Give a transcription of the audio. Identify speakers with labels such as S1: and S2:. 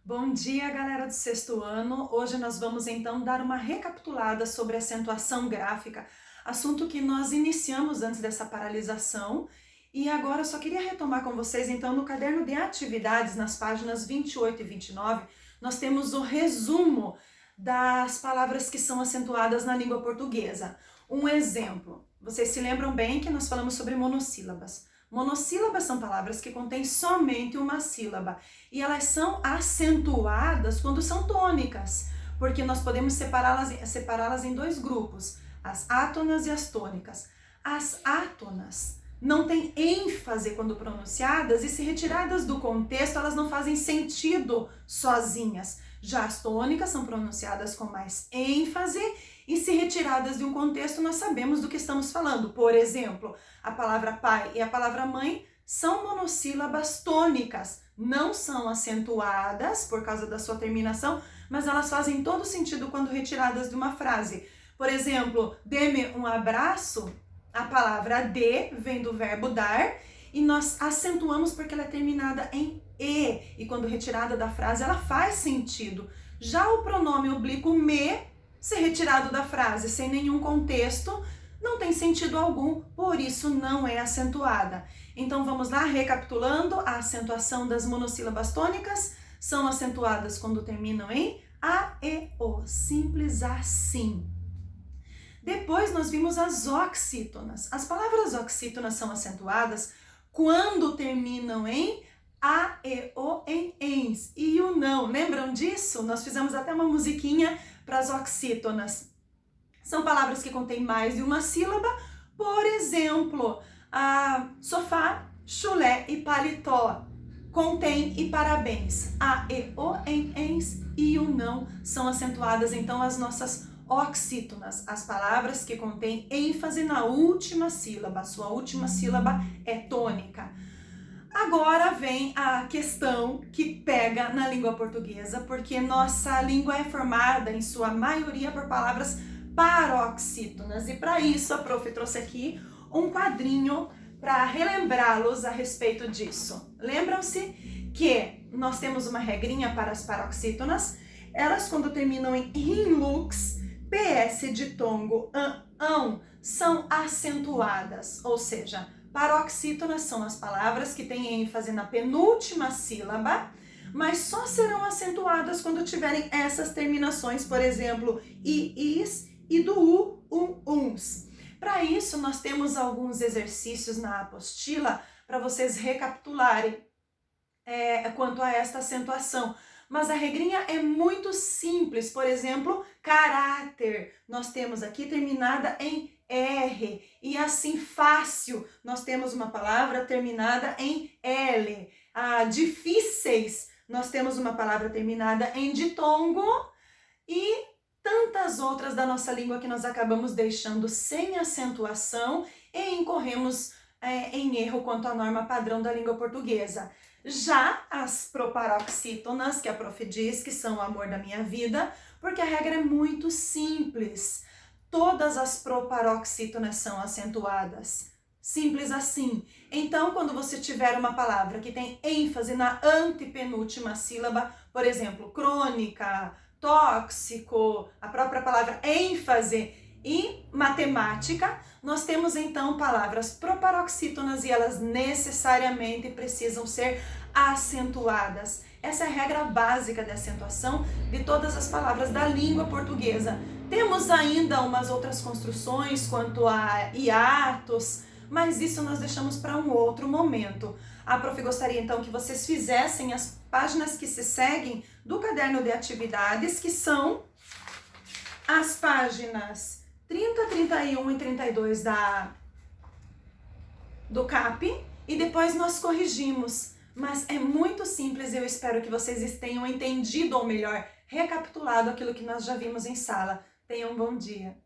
S1: Bom dia, galera do sexto ano. Hoje nós vamos então dar uma recapitulada sobre acentuação gráfica, assunto que nós iniciamos antes dessa paralisação. E agora eu só queria retomar com vocês, então, no caderno de atividades, nas páginas 28 e 29, nós temos o resumo das palavras que são acentuadas na língua portuguesa. Um exemplo, vocês se lembram bem que nós falamos sobre monossílabas. Monossílabas são palavras que contêm somente uma sílaba e elas são acentuadas quando são tônicas, porque nós podemos separá-las em dois grupos, as átonas e as tônicas. As átonas não têm ênfase quando pronunciadas e, se retiradas do contexto, elas não fazem sentido sozinhas. Já as tônicas são pronunciadas com mais ênfase e, se retiradas de um contexto, nós sabemos do que estamos falando. Por exemplo, a palavra pai e a palavra mãe são monossílabas tônicas, não são acentuadas por causa da sua terminação, mas elas fazem todo sentido quando retiradas de uma frase. Por exemplo, dê-me um abraço, a palavra dê vem do verbo dar e nós acentuamos porque ela é terminada em e quando retirada da frase ela faz sentido. Já o pronome oblíquo me, se retirado da frase sem nenhum contexto, não tem sentido algum, por isso não é acentuada. Então vamos lá, recapitulando: a acentuação das monossílabas tônicas são acentuadas quando terminam em a, e, o, simples assim. Depois nós vimos as oxítonas. As palavras oxítonas são acentuadas quando terminam em a, e, o, em, ens e o não. Lembram disso? Nós fizemos até uma musiquinha para as oxítonas. São palavras que contêm mais de uma sílaba, por exemplo, sofá, chulé e paletó. Contém e parabéns. A, e, o, em, ens e o não são acentuadas, então, as nossas oxítonas, as palavras que contêm ênfase na última sílaba. A sua última sílaba é tônica. Agora vem a questão que pega na língua portuguesa, porque nossa língua é formada, em sua maioria, por palavras paroxítonas. E para isso a prof trouxe aqui um quadrinho para relembrá-los a respeito disso. Lembram-se que nós temos uma regrinha para as paroxítonas. Elas, quando terminam em lux, ps, ditongo, ão, são acentuadas, ou seja, paroxítonas são as palavras que têm ênfase na penúltima sílaba, mas só serão acentuadas quando tiverem essas terminações, por exemplo, i, is e do u, uns. Para isso, nós temos alguns exercícios na apostila para vocês recapitularem quanto a esta acentuação. Mas a regrinha é muito simples. Por exemplo, caráter, nós temos aqui terminada em R, e assim fácil, nós temos uma palavra terminada em L. Difíceis, nós temos uma palavra terminada em ditongo e tantas outras da nossa língua que nós acabamos deixando sem acentuação e incorremos em erro quanto à norma padrão da língua portuguesa. Já as proparoxítonas, que a prof diz que são o amor da minha vida, porque a regra é muito simples. Todas as proparoxítonas são acentuadas. Simples assim. Então, quando você tiver uma palavra que tem ênfase na antepenúltima sílaba, por exemplo, crônica, tóxico, a própria palavra ênfase e matemática, nós temos então palavras proparoxítonas e elas necessariamente precisam ser acentuadas. Essa é a regra básica de acentuação de todas as palavras da língua portuguesa. Temos ainda umas outras construções quanto a hiatos, mas isso nós deixamos para um outro momento. A prof gostaria então que vocês fizessem as páginas que se seguem do caderno de atividades, que são as páginas 30, 31 e 32 do CAP, e depois nós corrigimos. Mas é muito simples e eu espero que vocês tenham entendido, ou melhor, recapitulado aquilo que nós já vimos em sala. Tenham um bom dia.